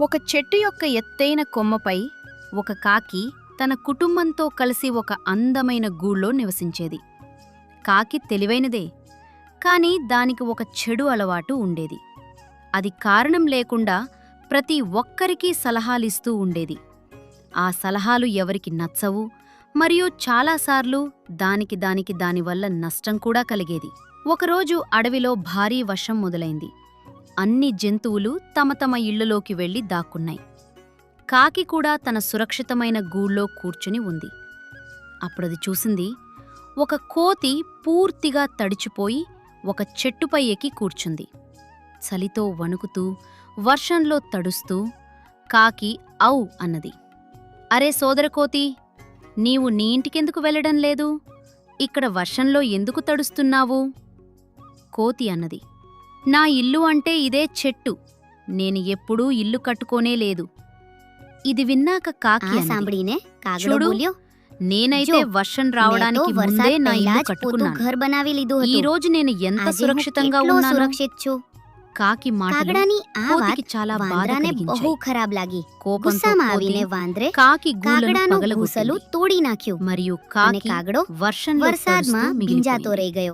ఒక చెట్టు యొక్క ఎత్తైన కొమ్మపై ఒక కాకి తన కుటుంబంతో కలిసి ఒక అందమైన గూళ్ళో నివసించేది. కాకి తెలివైనదే, కాని దానికి ఒక చెడు అలవాటు ఉండేది. అది కారణం లేకుండా ప్రతి ఒక్కరికీ సలహాలిస్తూ ఉండేది. ఆ సలహాలు ఎవరికి నచ్చవు, మరియు చాలాసార్లు దానివల్ల నష్టం కూడా కలిగేది. ఒకరోజు అడవిలో భారీ వర్షం మొదలైంది. అన్ని జంతువులు తమ తమ ఇళ్లలోకి వెళ్లి దాక్కున్నాయి. కాకి కూడా తన సురక్షితమైన గూళ్ళో కూర్చుని ఉంది. అప్పుడది చూసింది, ఒక కోతి పూర్తిగా తడిచిపోయి ఒక చెట్టుపై ఎక్కి కూర్చుంది. చలితో వణుకుతూ, వర్షంలో తడుస్తూ కాకి ఔ అన్నది. అరే సోదరకోతి, నీవు నీ ఇంటికెందుకు వెళ్లడం లేదు? ఇక్కడ వర్షంలో ఎందుకు తడుస్తున్నావు? కోతి అన్నది, నా ఇల్లు అంటే ఇదే చెట్టు. నేను ఎప్పుడూ ఇల్లు కట్టుకోనే లేదు. ఇది విన్నాక కాకి అన్నది, చూడు, నేనైతే వర్షం రావడానికి ముందే నా ఇల్లు కట్టుకున్నాను. ఈ రోజు నేను ఎంత సురక్షితంగా ఉన్నానో. కాకి మాటలు కోతికి చాలా బాధ కలిగించాయి. కోపంతో కోతి కాకి గూళ్ళను పగలగొట్టింది. మరియు కాకి వర్షంలో తడుస్తూ మిగిలిపోయింది.